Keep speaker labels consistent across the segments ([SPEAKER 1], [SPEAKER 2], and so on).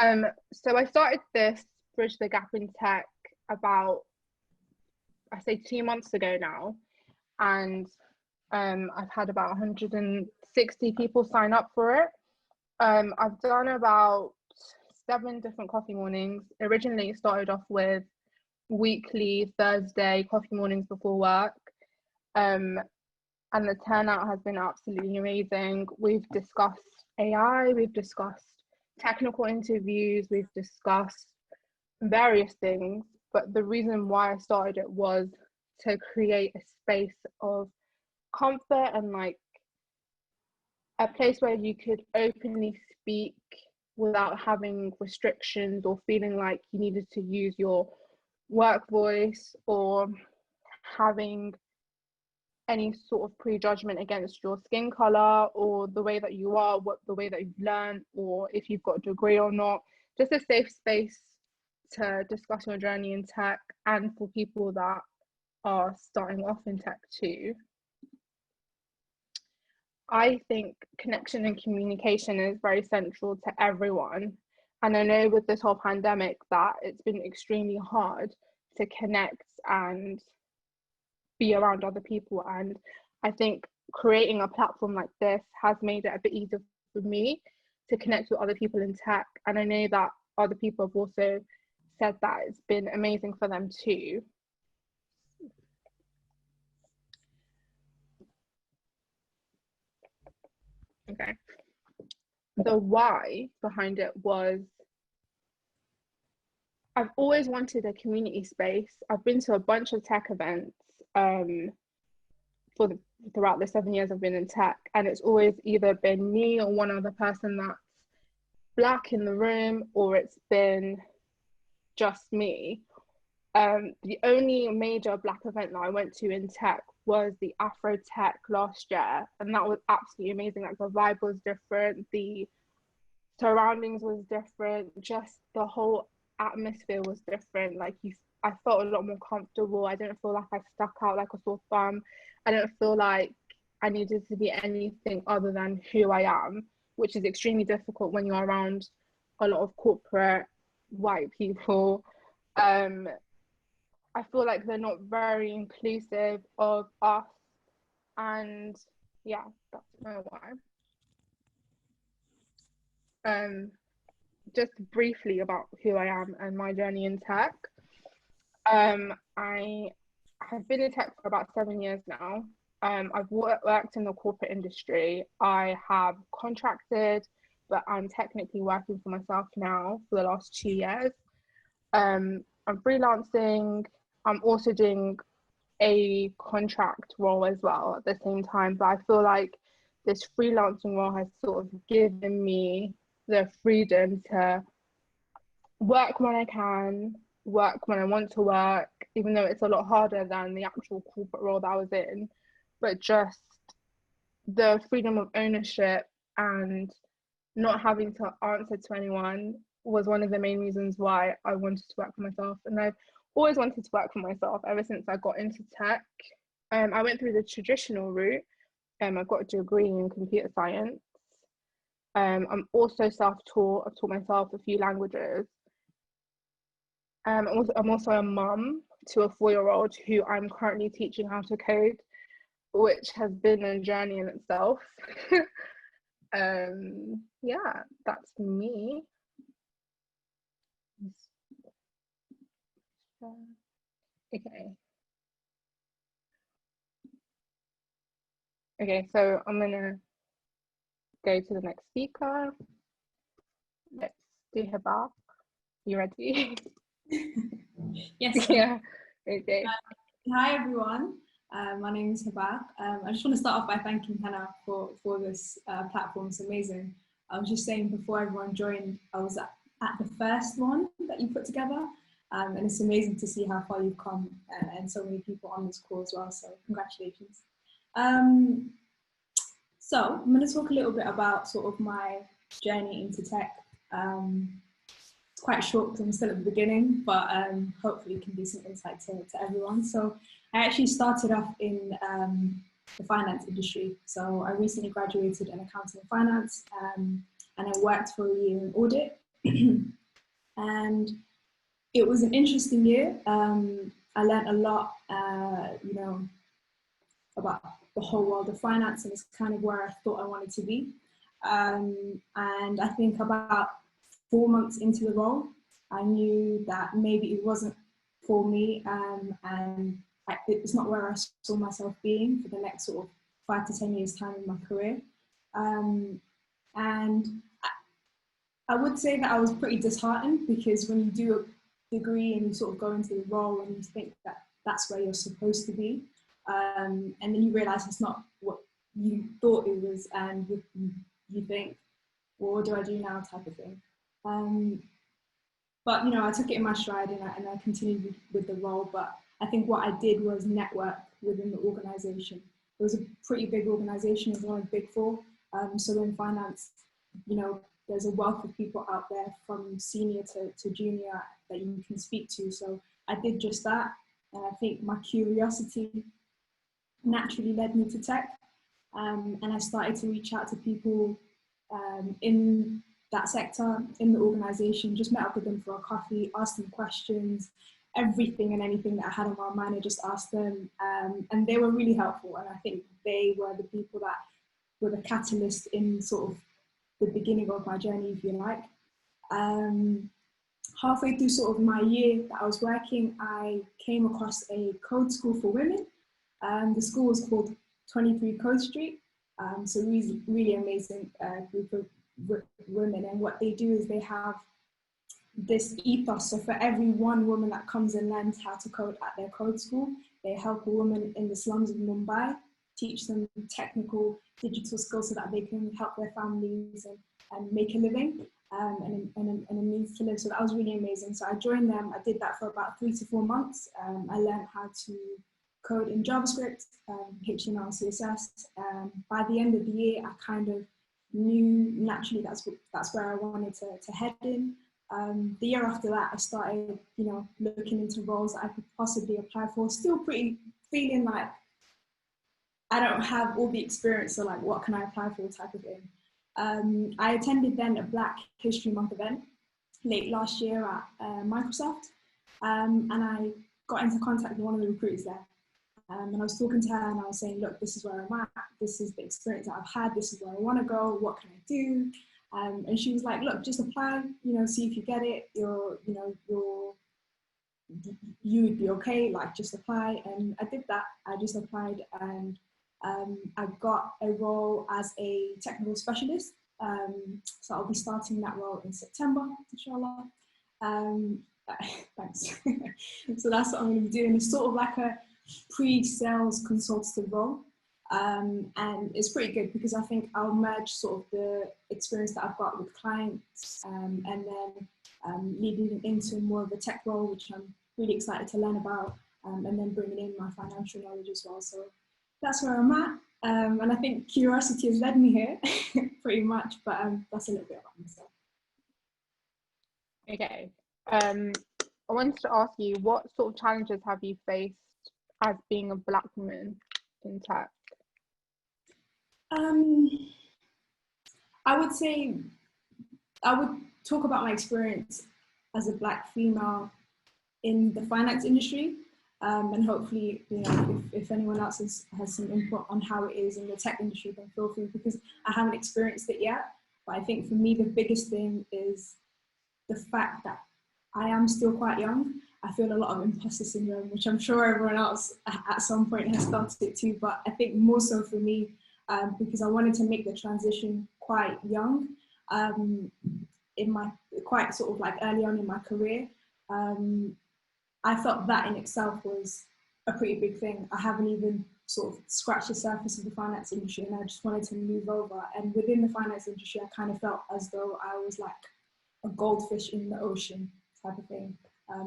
[SPEAKER 1] So I started this Bridge the Gap in Tech about, I say 2 months ago now, and I've had about 160 people sign up for it. I've done about 7 different coffee mornings. Originally, it started off with weekly Thursday coffee mornings before work. And the turnout has been absolutely amazing. We've discussed AI, we've discussed technical interviews, we've discussed various things. But the reason why I started it was to create a space of comfort and like a place where you could openly speak without having restrictions or feeling like you needed to use your work voice or having any sort of prejudgment against your skin color or the way that you are, the way that you've learned, or if you've got a degree or not. Just a safe space to discuss your journey in tech, and for people that are starting off in tech too. I think connection and communication is very central to everyone. And I know with this whole pandemic that it's been extremely hard to connect and be around other people. And I think creating a platform like this has made it a bit easier for me to connect with other people in tech. And I know that other people have also said that it's been amazing for them too. Okay. The why behind it was I've always wanted a community space. I've been to a bunch of tech events throughout the 7 years I've been in tech, and it's always either been me or one other person that's Black in the room, or it's been just me. The only major Black event that I went to in tech was the Afro Tech last year, and that was absolutely amazing. Like the vibe was different, the surroundings was different, just the whole atmosphere was different. Like I felt a lot more comfortable. I didn't feel like I stuck out like a sore thumb. I didn't feel like I needed to be anything other than who I am, which is extremely difficult when you're around a lot of corporate white people. I feel like they're not very inclusive of us, and yeah, that's my why. Just briefly about who I am and my journey in tech. I have been in tech for about 7 years now. I've worked in the corporate industry. I have contracted, but I'm technically working for myself now for the last 2 years. I'm freelancing. I'm also doing a contract role as well at the same time, but I feel like this freelancing role has sort of given me the freedom to work when I can, work when I want to work, even though it's a lot harder than the actual corporate role that I was in. But just the freedom of ownership and not having to answer to anyone was one of the main reasons why I wanted to work for myself. And I've always wanted to work for myself ever since I got into tech. I went through the traditional route. I got a degree in computer science. I'm also self-taught. I've taught myself a few languages. I'm also a mum to a 4-year-old who I'm currently teaching how to code, which has been a journey in itself. Yeah, that's me. Okay, so I'm gonna go to the next speaker. Let's do Hibag. You ready?
[SPEAKER 2] Yes.
[SPEAKER 1] Yeah. Okay.
[SPEAKER 2] Hi everyone. My name is Hibag. I just want to start off by thanking Hana for this platform. It's amazing. I was just saying before everyone joined, I was at the first one that you put together, and it's amazing to see how far you've come and so many people on this call as well. So congratulations. So I'm going to talk a little bit about sort of my journey into tech. It's quite short because I'm still at the beginning, but hopefully it can be some insight to everyone. So I actually started off in the finance industry. So I recently graduated in accounting and finance, and I worked for a year in audit. And it was an interesting year. I learned a lot, about the whole world of finance, and it's kind of where I thought I wanted to be. And I think about 4 months into the role, I knew that maybe it wasn't for me, and it's not where I saw myself being for the next sort of 5 to 10 years time in my career. And I would say that I was pretty disheartened, because when you do a degree and you sort of go into the role and you think that that's where you're supposed to be, and then you realize it's not what you thought it was, and you think, well, what do I do now, type of thing. But I took it in my stride, and I continued with the role. But I think what I did was network within the organization. It was a pretty big organization. It was one of the big four. So in finance, there's a wealth of people out there from senior to junior that you can speak to. So I did just that. And I think my curiosity naturally led me to tech. And I started to reach out to people in that sector, in the organization, just met up with them for a coffee, asked them questions, everything and anything that I had on my mind, I just asked them. And they were really helpful. And I think they were the people that were the catalyst in sort of the beginning of my journey, if you like. Halfway through sort of my year that I was working, I came across a code school for women. The school was called 23 Code Street. So really amazing group of women. And what they do is they have this ethos. So for every one woman that comes and learns how to code at their code school, they help a woman in the slums of Mumbai, teach them technical digital skills so that they can help their families and make a living and a means to live. So that was really amazing. So I joined them. I did that for about 3 to 4 months. I learned how to code in JavaScript, HTML and CSS. By the end of the year, I kind of knew naturally that's where I wanted to head in. The year after that, I started, looking into roles that I could possibly apply for. Still pretty feeling like I don't have all the experience, so like, what can I apply for, type of thing. I attended then a Black History Month event late last year at Microsoft, and I got into contact with one of the recruiters there. And I was talking to her and I was saying, look, this is where I'm at. This is the experience that I've had. This is where I want to go. What can I do? And she was like, look, just apply, see if you get it. You would be okay, like just apply. And I did that. I just applied, and I got a role as a technical specialist. So I'll be starting that role in September, inshallah. Thanks. So that's what I'm going to be doing. It's sort of like a pre-sales consultative role. And it's pretty good because I think I'll merge sort of the experience that I've got with clients and then leading into more of a tech role, which I'm really excited to learn about, and then bringing in my financial knowledge as well. So that's where I'm at. And I think curiosity has led me here pretty much, but that's a little bit about myself.
[SPEAKER 1] Okay. I wanted to ask you, what sort of challenges have you faced as being a Black woman in tech?
[SPEAKER 2] I would say, I would talk about my experience as a Black female in the finance industry, and hopefully, if anyone else has some input on how it is in the tech industry, then feel free, because I haven't experienced it yet. But I think for me, the biggest thing is the fact that I am still quite young. I feel a lot of imposter syndrome, which I'm sure everyone else at some point has felt it too. But I think more so for me, because I wanted to make the transition quite young, in my quite sort of like early on in my career. I felt that in itself was a pretty big thing. I haven't even sort of scratched the surface of the finance industry, and I just wanted to move over. And within the finance industry, I kind of felt as though I was like a goldfish in the ocean type of thing.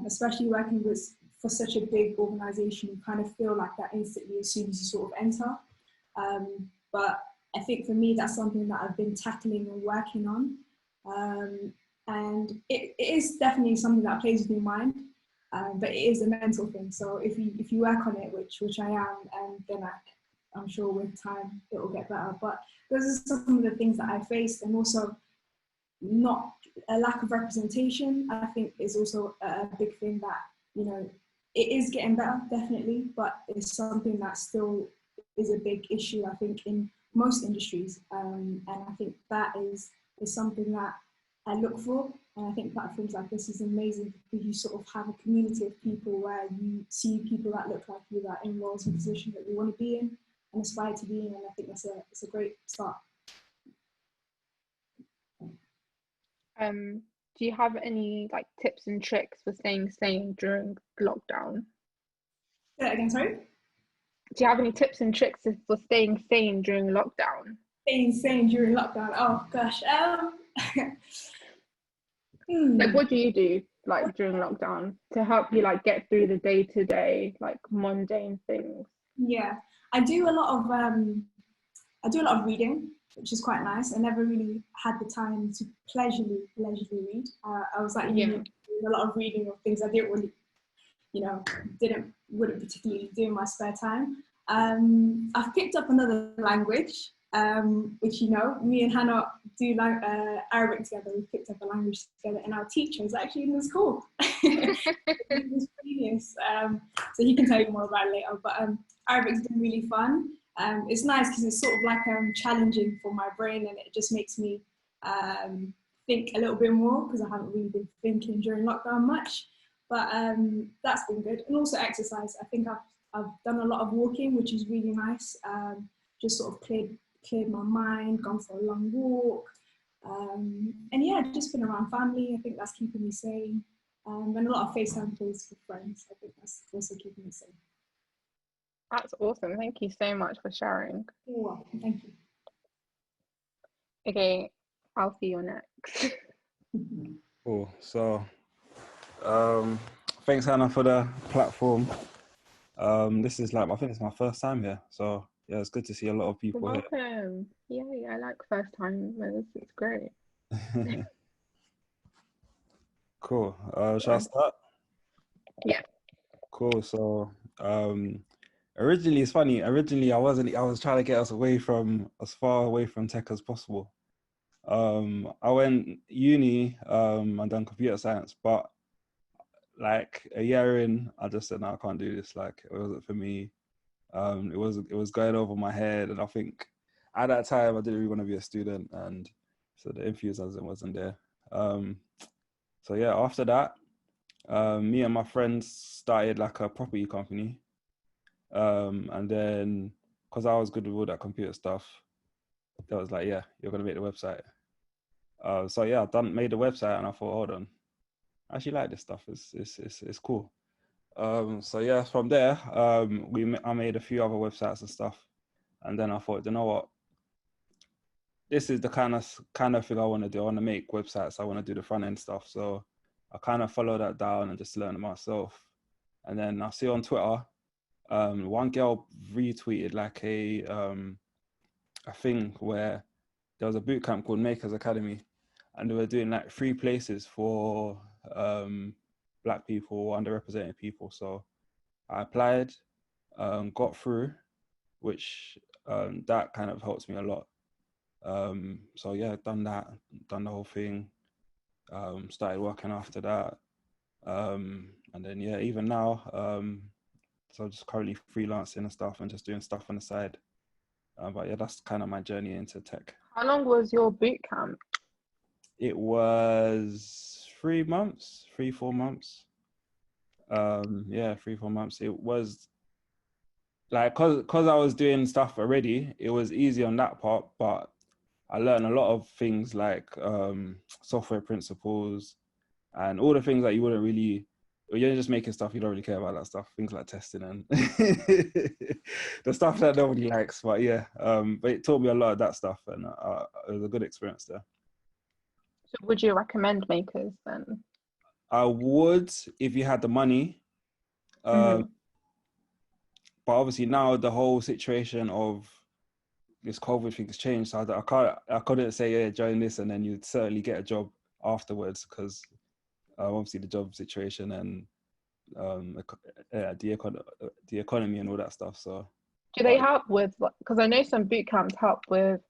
[SPEAKER 2] Especially working for such a big organization, you kind of feel like that instantly as soon as you sort of enter. But I think for me, that's something that I've been tackling and working on. And it is definitely something that plays with your mind, but it is a mental thing. So if you work on it, which I am, and then I'm sure with time it will get better. But those are some of the things that I faced, and also not a lack of representation, I think, is also a big thing that, you know, it is getting better, definitely, but it's something that still is a big issue, I think, in most industries. And I think that is something that I look for. And I think platforms like this is amazing because you sort of have a community of people where you see people that look like you, that are in roles and positions that you want to be in and aspire to be in. And I think it's a great start.
[SPEAKER 1] Do you have any like tips and tricks for staying sane during lockdown?
[SPEAKER 2] Say that again, sorry?
[SPEAKER 1] Do you have any tips and tricks for staying sane during lockdown?
[SPEAKER 2] Staying sane during lockdown. Oh gosh.
[SPEAKER 1] Like, what do you do like during lockdown to help you like get through the day-to-day like mundane things?
[SPEAKER 2] Yeah, I do a lot of reading, which is quite nice. I never really had the time to leisurely read. I was like doing a lot of reading of things I didn't really, you know, wouldn't particularly do in my spare time. I've picked up another language, which, you know, me and Hana do Arabic together. We picked up a language together, and our teacher is actually in the school. He's genius. So he can tell you more about it later. But Arabic's been really fun. It's nice because it's sort of like challenging for my brain, and it just makes me think a little bit more because I haven't really been thinking during lockdown much. But that's been good. And also exercise. I think I've done a lot of walking, which is really nice. Just sort of cleared my mind, gone for a long walk. And yeah, just been around family. I think that's keeping me sane. And a lot of FaceTime calls with friends. I think that's also keeping me sane.
[SPEAKER 1] That's awesome. Thank you so much for sharing.
[SPEAKER 2] You're welcome. Thank you.
[SPEAKER 1] Okay, Alfie, you're next.
[SPEAKER 3] Cool. So, thanks, Hana, for the platform. This is like, I think it's my first time here. So, yeah, it's good to see a lot of people
[SPEAKER 1] Welcome.
[SPEAKER 3] here.
[SPEAKER 1] Yeah, I like first timers. It's great.
[SPEAKER 3] Cool. Shall I start?
[SPEAKER 1] Yeah.
[SPEAKER 3] Cool. So, originally, it's funny. Originally, I was trying to get us as far away from tech as possible. I went uni and done computer science, but like a year in, I just said, no, I can't do this. Like, it wasn't for me. It was going over my head, and I think at that time I didn't really want to be a student, and so the enthusiasm wasn't there. So yeah, after that, me and my friends started like a property company, and then because I was good with all that computer stuff, that was like, yeah, you're gonna make the website. So yeah, made the website, and I thought, hold on, I actually like this stuff. It's cool. So yeah, from there, I made a few other websites and stuff, and then I thought, you know what, this is the kind of thing I want to do. I want to make websites. I want to do the front end stuff. So I kind of followed that down and just learned it myself. And then I see on Twitter, one girl retweeted like a thing where there was a boot camp called Makers Academy, and they were doing like 3 places for Black people, underrepresented people. So I applied, got through, which that kind of helps me a lot. So yeah, done the whole thing, started working after that. And then yeah, even now, so I'm just currently freelancing and stuff and just doing stuff on the side. But yeah, that's kind of my journey into tech.
[SPEAKER 1] How long was your boot camp?
[SPEAKER 3] It was 3 months, 3-4 months. Yeah, 3-4 months. It was like, cause I was doing stuff already, it was easy on that part, but I learned a lot of things like software principles and all the things that you wouldn't really, you're just making stuff, you don't really care about that stuff, things like testing and the stuff that nobody likes. But yeah, but it taught me a lot of that stuff, and it was a good experience there.
[SPEAKER 1] So would you recommend Makers then?
[SPEAKER 3] I would if you had the money. But obviously now the whole situation of this COVID thing's changed, so I couldn't say, yeah, join this and then you'd certainly get a job afterwards, because obviously the job situation and the economy and all that stuff. So
[SPEAKER 1] do they help with, because I know some boot camps help with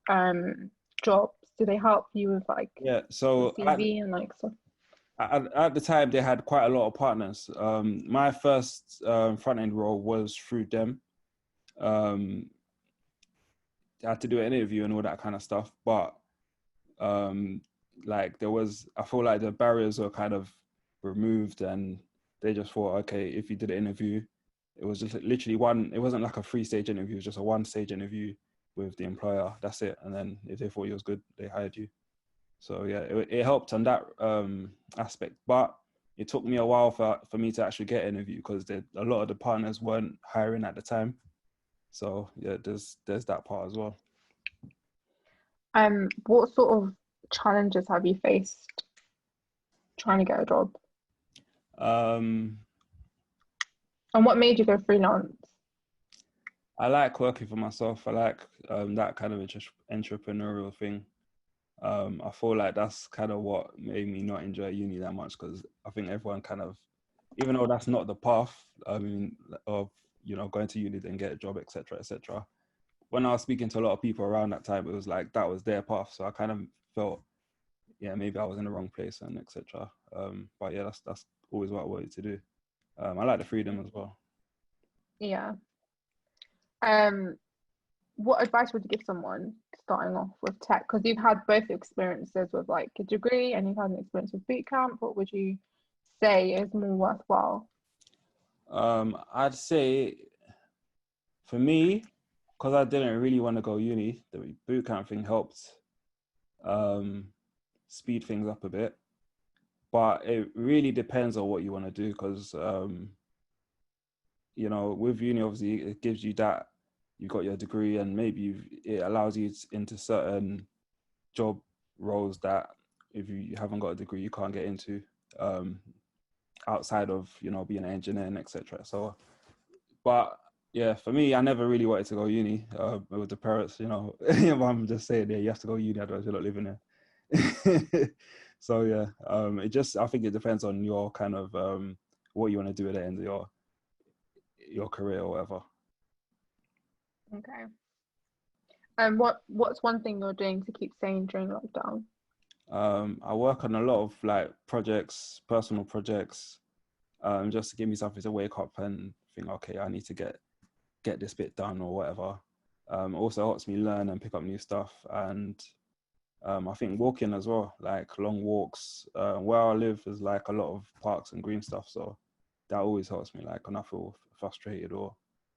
[SPEAKER 1] jobs, Do they help you with like
[SPEAKER 3] Yeah, so
[SPEAKER 1] CV and like stuff?
[SPEAKER 3] at the time they had quite a lot of partners. My first front end role was through them. I had to do an interview and all that kind of stuff, but like I feel like the barriers were kind of removed, and they just thought, okay, if you did an interview, it was just literally one. It wasn't like a 3-stage interview; it was just a 1-stage interview with the employer. That's it. And then if they thought you was good, they hired you. So yeah, it helped on that aspect, but it took me a while for me to actually get an interview because a lot of the partners weren't hiring at the time. So yeah, there's that part as well.
[SPEAKER 1] What sort of challenges have you faced trying to get a job?
[SPEAKER 3] Um,
[SPEAKER 1] And what made you go freelance?
[SPEAKER 3] I like working for myself. I like that kind of entrepreneurial thing. I feel like that's kind of what made me not enjoy uni that much, because I think everyone kind of, even though that's not the path, I mean, of, going to uni then get a job, etc., etc. When I was speaking to a lot of people around that time, it was like that was their path. So I kind of felt, yeah, maybe I was in the wrong place and etc. But yeah, that's always what I wanted to do. I like the freedom as well.
[SPEAKER 1] Yeah. What advice would you give someone starting off with tech? Because you've had both experiences with like a degree and you've had an experience with boot camp. What would you say is more worthwhile?
[SPEAKER 3] I'd say for me, because I didn't really want to go uni, the boot camp thing helped speed things up a bit. But it really depends on what you want to do, because with uni, obviously it gives you that you got your degree, and maybe it allows you into certain job roles that if you haven't got a degree you can't get into, outside of being an engineer and etc. So, but yeah, for me, I never really wanted to go uni. With the parents, your mum just saying, yeah, you have to go uni, otherwise you're not living there. So yeah, I think it depends on your kind of what you want to do at the end of your career or whatever.
[SPEAKER 1] Okay. And what's one thing you're doing to keep sane during lockdown?
[SPEAKER 3] I work on a lot of like projects, personal projects, just to give me something to wake up and think, okay, I need to get this bit done or whatever. Also helps me learn and pick up new stuff, and I think walking as well, like long walks. Where I live is like a lot of parks and green stuff, so that always helps me. Like when I feel frustrated or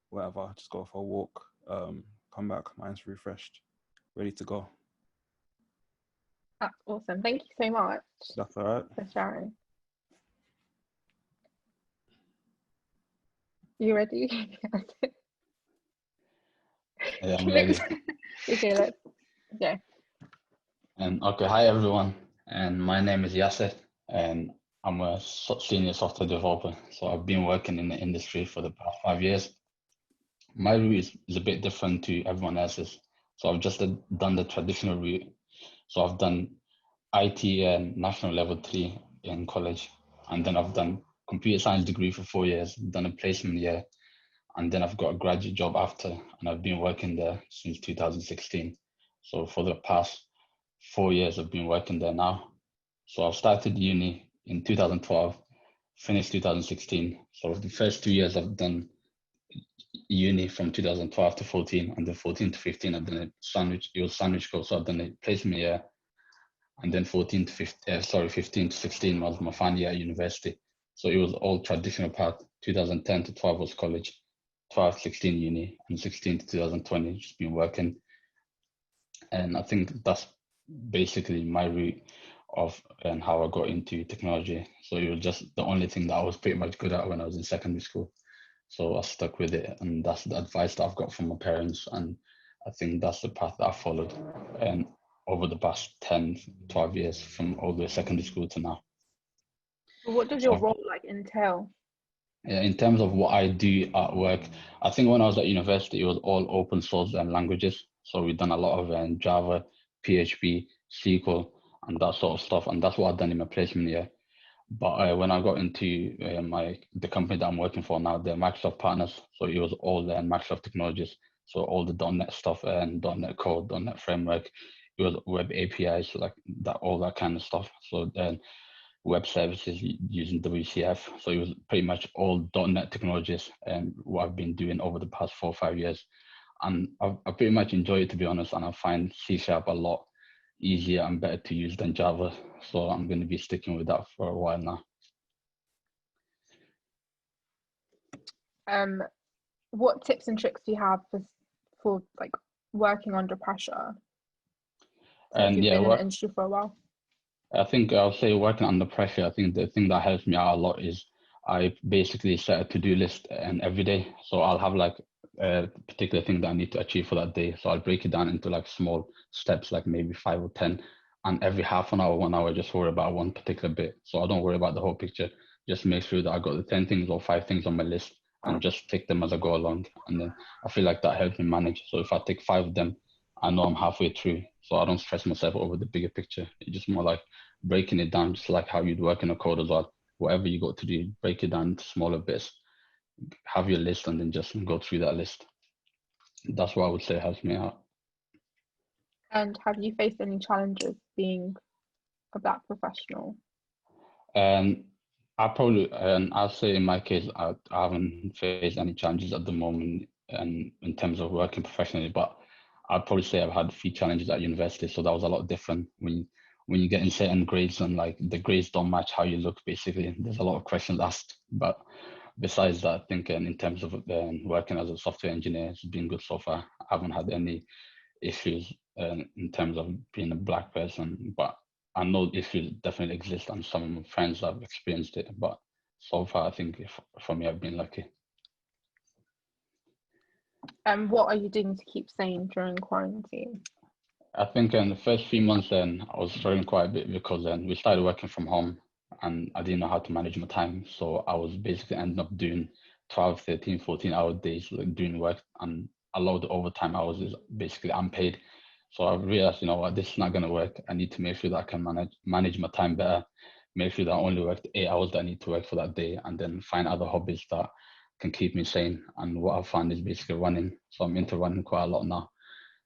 [SPEAKER 3] whatever, just go for a walk, come back, mind's refreshed, ready to go.
[SPEAKER 1] That's awesome. Thank you so much.
[SPEAKER 3] That's all right.
[SPEAKER 1] For sharing. You ready?
[SPEAKER 4] Yeah, I'm ready.
[SPEAKER 1] Okay, let's go.
[SPEAKER 4] Okay, hi everyone, and my name is Jasir, and I'm a senior software developer. So I've been working in the industry for the past 5 years. My route is a bit different to everyone else's. So I've just done the traditional route. So I've done IT and national level 3 in college, and then I've done computer science degree for 4 years, done a placement year, and then I've got a graduate job after, and I've been working there since 2016. So for the past 4 years, I've been working there now. So I started uni in 2012, finished 2016. So the first 2 years I've done uni from 2012 to 14, and then 14 to 15 I've done a sandwich course. So I've done a placement year, and then 15 to 16 was my final year at university. So it was all traditional path. 2010 to 12 was college, 12, 16 uni, and 16 to 2020 just been working. And I think that's basically my route of and how I got into technology. So it was just the only thing that I was pretty much good at when I was in secondary school. So I stuck with it, and that's the advice that I've got from my parents, and I think that's the path that I followed and over the past 10, 12 years, from all the way secondary school to now.
[SPEAKER 1] What does your role like entail?
[SPEAKER 4] In terms of what I do at work, I think when I was at university, it was all open source and languages. So we've done a lot of Java, PHP, SQL, and that sort of stuff. And that's what I've done in my placement year. But when I got into the company that I'm working for now, they're Microsoft partners. So it was all Microsoft technologies. So all the .NET stuff and .NET Core, .NET Framework, it was web APIs, like that, all that kind of stuff. So then web services using WCF. So it was pretty much all .NET technologies and what I've been doing over the past 4 or 5 years. And I pretty much enjoy it, to be honest, and I find C# a lot easier and better to use than Java. So I'm going to be sticking with that for a while now.
[SPEAKER 1] What tips and tricks do you have for like working under pressure? So if you've been in the industry for a while.
[SPEAKER 4] I think I'll say working under pressure, I think the thing that helps me out a lot is I basically set a to-do list every day. So I'll have like a particular thing that I need to achieve for that day. So I'll break it down into like small steps, like maybe 5 or 10. And every half an hour, 1 hour, just worry about one particular bit. So I don't worry about the whole picture. Just make sure that I got the 10 things or 5 things on my list and just take them as I go along. And then I feel like that helps me manage. So if I take 5 of them, I know I'm halfway through. So I don't stress myself over the bigger picture. It's just more like breaking it down, just like how you'd work in a code as well. Whatever you got to do, break it down into smaller bits, have your list, and then just go through that list. That's what I would say helps me out.
[SPEAKER 1] And have you faced any challenges being a Black professional?
[SPEAKER 4] I'll say in my case, I haven't faced any challenges at the moment in terms of working professionally, but I'd probably say I've had a few challenges at university. So that was a lot different when you get in certain grades and like the grades don't match how you look, basically. There's a lot of questions asked. But besides that, I think in terms of working as a software engineer, it's been good so far. I haven't had any issues in terms of being a Black person, but I know issues definitely exist and some of my friends have experienced it. But so far, I think for me, I've been lucky.
[SPEAKER 1] What are you doing to keep sane during quarantine?
[SPEAKER 4] I think in the first few months then I was struggling quite a bit because then we started working from home and I didn't know how to manage my time. So I was basically ending up doing 12, 13, 14-hour days, like doing work, and a lot of the overtime hours is basically unpaid. So I realized, you know what, this is not going to work. I need to make sure that I can manage my time better, make sure that I only work the 8 hours that I need to work for that day, and then find other hobbies that can keep me sane. And what I've found is basically running. So I'm into running quite a lot now.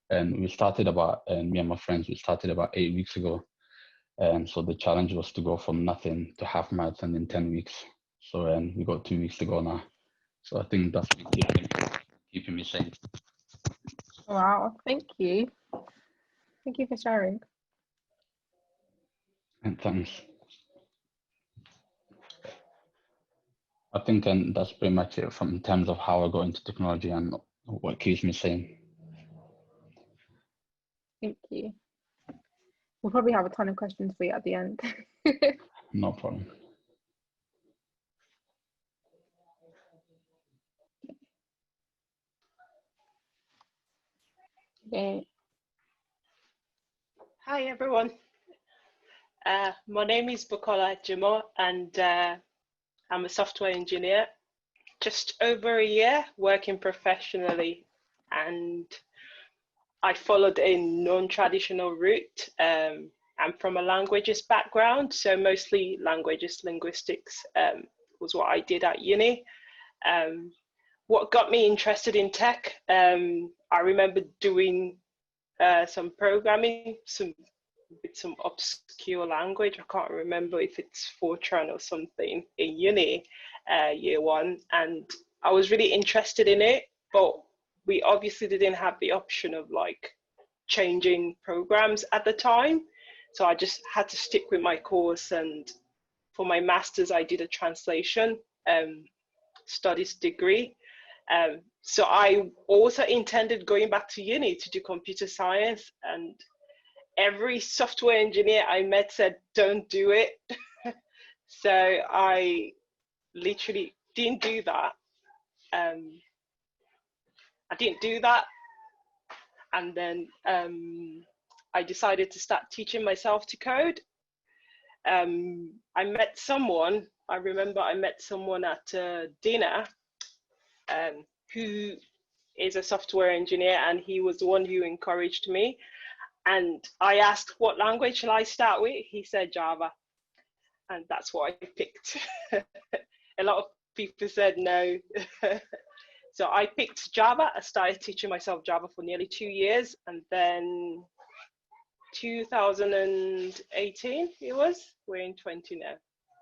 [SPEAKER 4] And we started me and my friends, we started about 8 weeks ago. And so the challenge was to go from nothing to half marathon in 10 weeks. So we got 2 weeks to go now. So I think that's been keeping me sane.
[SPEAKER 1] Wow, thank you. Thank you for sharing.
[SPEAKER 4] And thanks. I think that's pretty much it in terms of how I got into technology and what keeps me sane.
[SPEAKER 1] Thank you. We'll probably have a ton of questions for you at the end.
[SPEAKER 4] No problem.
[SPEAKER 1] Okay.
[SPEAKER 5] Hi everyone. My name is Bukola and I'm a software engineer. Just over a year working professionally, and I followed a non-traditional route. I'm from a languages background, so mostly languages, linguistics was what I did at uni. What got me interested in tech, I remember doing some programming, with some obscure language. I can't remember if it's Fortran or something in uni, year 1. And I was really interested in it, but we obviously didn't have the option of like changing programs at the time. So I just had to stick with my course. And for my master's, I did a translation studies degree. So I also intended going back to uni to do computer science, and every software engineer I met said, don't do it. So I literally didn't do that. I didn't do that. And then I decided to start teaching myself to code. I met someone, I remember I met someone at dinner who is a software engineer, and he was the one who encouraged me. And I asked, what language shall I start with? He said Java. And that's what I picked. A lot of people said no. So I picked Java. I started teaching myself Java for nearly 2 years. And then 2018 it was. We're in 20 now.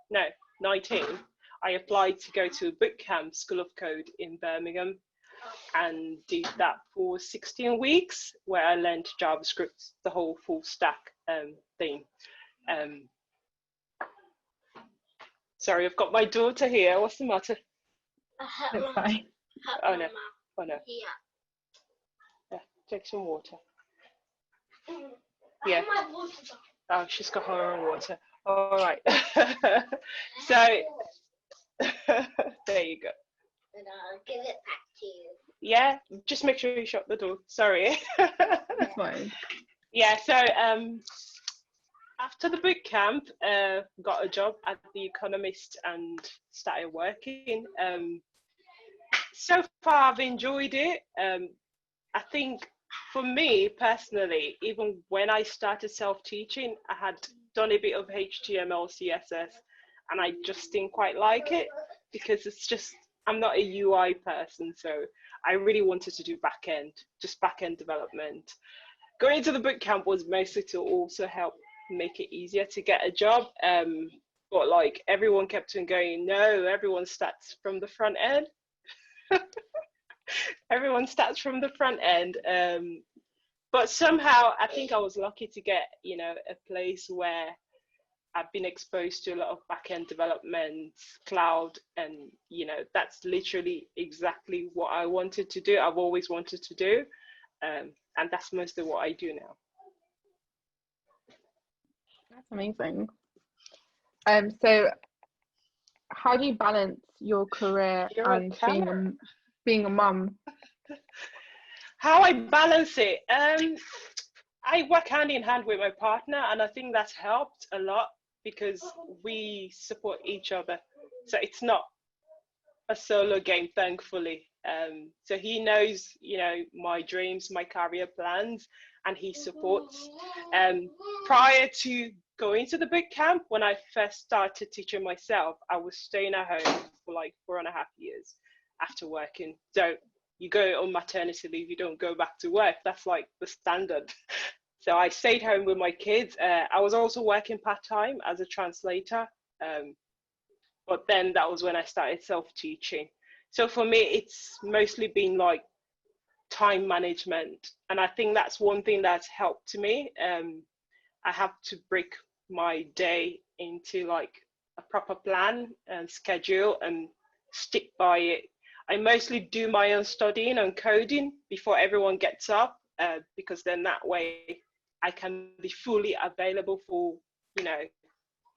[SPEAKER 5] No, 19. I applied to go to a boot camp, School of Code in Birmingham, and did that for 16 weeks, where I learned JavaScript, the whole full stack thing. Sorry, I've got my daughter here. What's the matter?
[SPEAKER 1] It's fine.
[SPEAKER 5] Oh no, oh no. Yeah, take some water. Yeah. Oh, she's got her own water. All right. So, there you go.
[SPEAKER 6] And I'll give it back to you.
[SPEAKER 5] Yeah, just make sure you shut the door. Sorry.
[SPEAKER 1] It's fine.
[SPEAKER 5] Yeah, so after the boot camp, got a job at The Economist and started working. So far, I've enjoyed it. I think for me personally, even when I started self-teaching, I had done a bit of HTML, CSS, and I just didn't quite like it because it's just, I'm not a UI person, so I really wanted to do back-end, just back-end development. Going to the bootcamp was mostly to also help make it easier to get a job, but like everyone kept on going, no, everyone starts from the front end. Everyone starts from the front end, but somehow I think I was lucky to get, you know, a place where I've been exposed to a lot of back-end development, cloud, and you know, that's literally exactly what I wanted to do. I've always wanted to do, and that's mostly what I do now.
[SPEAKER 1] That's amazing. So how do you balance your career and being a mum?
[SPEAKER 5] How I balance it? I work hand in hand with my partner, and I think that's helped a lot because we support each other. So it's not a solo game, thankfully. So he knows, you know, my dreams, my career plans, and he supports. Prior to going to the boot camp, when I first started teaching myself, I was staying at home for like 4.5 years after working. So you go on maternity leave, you don't go back to work. That's like the standard. So I stayed home with my kids. I was also working part-time as a translator. But then that was when I started self-teaching. So for me, it's mostly been like time management. And I think that's one thing that's helped me. I have to break my day into like a proper plan and schedule and stick by it. I mostly do my own studying and coding before everyone gets up, because then that way I can be fully available for, you know,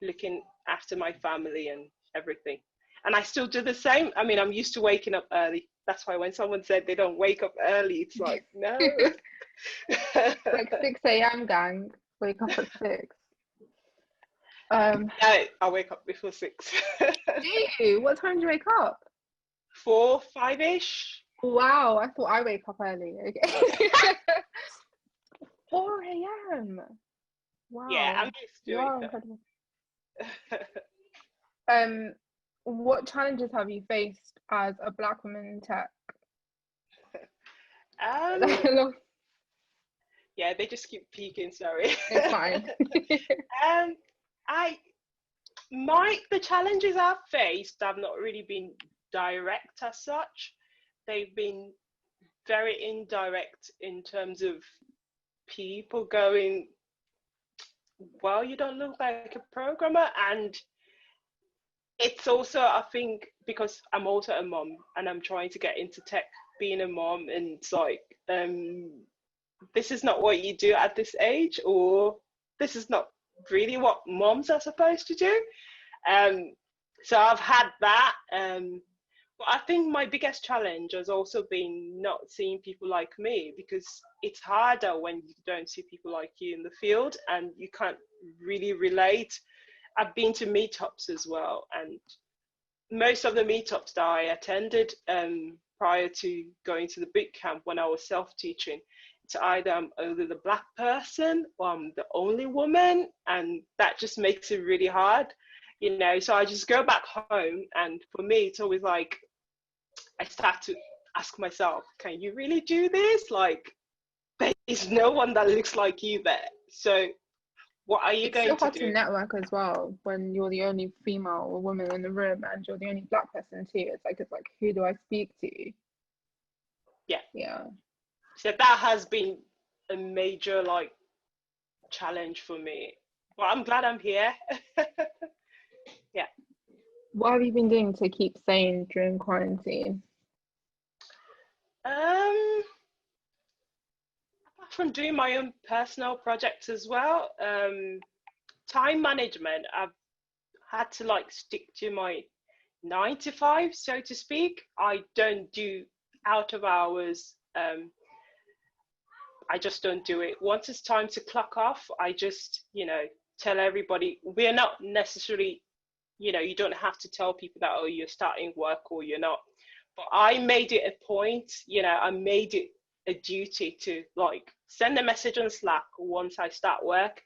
[SPEAKER 5] looking after my family and everything. And I still do the same. I mean, I'm used to waking up early. That's why when someone said they don't wake up early, it's like, no.
[SPEAKER 1] Like 6 a.m. gang, wake up at 6.
[SPEAKER 5] Yeah, I wake up before 6.
[SPEAKER 1] Do you? What time do you wake up?
[SPEAKER 5] 4, 5-ish.
[SPEAKER 1] Wow, I thought I wake up early. Okay. 4 a.m. Wow.
[SPEAKER 5] Yeah, I'm used to
[SPEAKER 1] it. What challenges have you faced as a Black woman in tech?
[SPEAKER 5] Yeah, they just keep peeking, sorry.
[SPEAKER 1] It's fine.
[SPEAKER 5] The challenges I've faced have not really been direct as such. They've been very indirect in terms of people going, well, you don't look like a programmer. And it's also, I think, because I'm also a mom and I'm trying to get into tech, being a mom, and it's like, this is not what you do at this age, or this is not really what moms are supposed to do. So I've had that. But I think my biggest challenge has also been not seeing people like me, because it's harder when you don't see people like you in the field and you can't really relate. I've been to meetups as well, and most of the meetups that I attended prior to going to the boot camp when I was self-teaching, it's either I'm only the Black person or I'm the only woman, and that just makes it really hard, you know. So I just go back home, and for me it's always like I start to ask myself, can you really do this? Like, there is no one that looks like you there. So what are you
[SPEAKER 1] It's
[SPEAKER 5] going
[SPEAKER 1] so
[SPEAKER 5] to
[SPEAKER 1] hard to
[SPEAKER 5] do?
[SPEAKER 1] network as well when you're the only female or woman in the room and you're the only black person too. It's like who do I speak to?
[SPEAKER 5] Yeah.
[SPEAKER 1] Yeah.
[SPEAKER 5] So that has been a major like challenge for me. But I'm glad I'm here. Yeah.
[SPEAKER 1] What have you been doing to keep sane during quarantine?
[SPEAKER 5] Apart from doing my own personal projects as well, time management, I've had to like stick to my 9 to 5, so to speak. I don't do out of hours. I just don't do it. Once it's time to clock off, I just, tell everybody we're not necessarily, you don't have to tell people that, oh, you're starting work or you're not. But I made it a point, I made it a duty to like send a message on Slack once I start work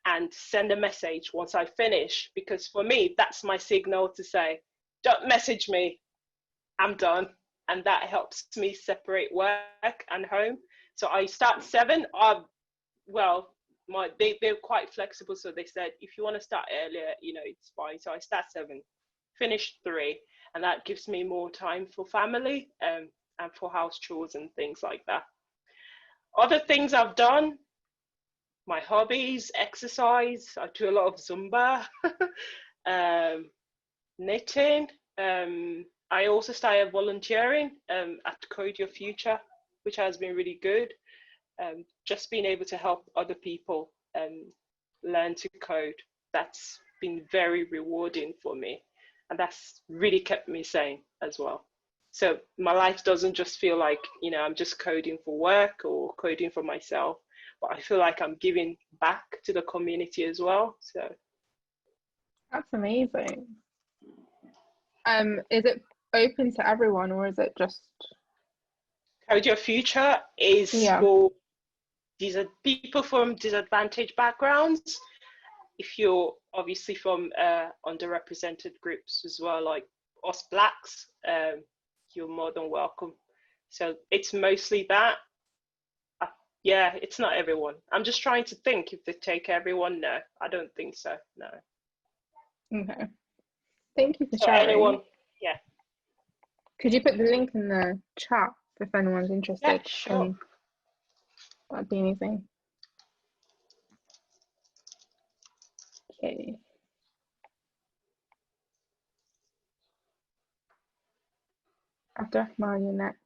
[SPEAKER 5] and send a message once I finish, because for me, that's my signal to say, don't message me, I'm done. And that helps me separate work and home. So I start 7. Well, they're quite flexible. So they said, if you want to start earlier, it's fine. So I start 7, finish 3, and that gives me more time for family and for house chores and things like that. Other things I've done, my hobbies, exercise. I do a lot of Zumba, knitting. I also started volunteering at Code Your Future, which has been really good. Just being able to help other people learn to code, that's been very rewarding for me. And that's really kept me sane as well. So my life doesn't just feel like, I'm just coding for work or coding for myself, but I feel like I'm giving back to the community as well. So
[SPEAKER 1] That's amazing. Is it open to everyone or is it just
[SPEAKER 5] Code Your Future is for people from disadvantaged backgrounds. If you're obviously from underrepresented groups as well, like us blacks, you're more than welcome. So it's mostly that. Yeah, it's not everyone. I'm just trying to think if they take everyone. No, I don't think so. No.
[SPEAKER 1] Okay. Thank you for
[SPEAKER 5] So
[SPEAKER 1] sharing.
[SPEAKER 5] anyone, yeah.
[SPEAKER 1] Could you put the link in the chat if anyone's interested?
[SPEAKER 5] Yeah, sure.
[SPEAKER 1] That'd be amazing. Okay. Abdurrahman, you're next.